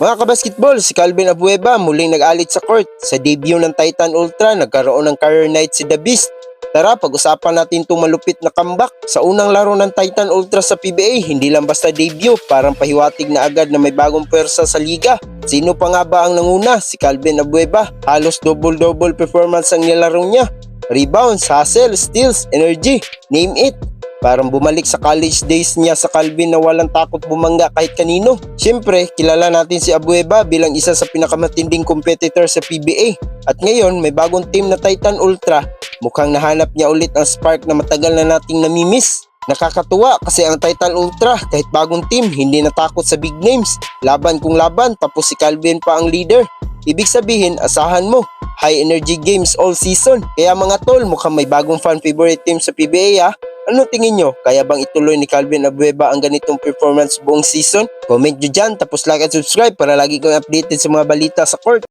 Mga kabasketball, si Calvin Abueva muling nag-alit sa court. Sa debut ng Titan Ultra, nagkaroon ng career night si The Beast. Tara, pag-usapan natin itong malupit na comeback. Sa unang laro ng Titan Ultra sa PBA, hindi lang basta debut, parang pahiwatig na agad na may bagong pwersa sa liga. Sino pa nga ba ang nanguna? Si Calvin Abueva. Halos double-double performance ang nilaro niya. Rebounds, hustle, steals, energy, name it. Parang bumalik sa college days niya sa Calvin na walang takot bumangga kahit kanino. Siyempre, kilala natin si Abueva bilang isa sa pinakamatinding competitor sa PBA. At ngayon, may bagong team na Titan Ultra. Mukhang nahanap niya ulit ang spark na matagal na nating namimiss. Nakakatuwa kasi ang Titan Ultra kahit bagong team hindi natakot sa big names. Laban kung laban tapos si Calvin pa ang leader. Ibig sabihin, asahan mo, high energy games all season. Kaya mga tol, mukhang may bagong fan favorite team sa PBA ha. Ano tingin nyo? Kaya bang ituloy ni Calvin Abueva ang ganitong performance buong season? Comment nyo dyan, tapos like at subscribe para lagi kang updated sa mga balita sa court.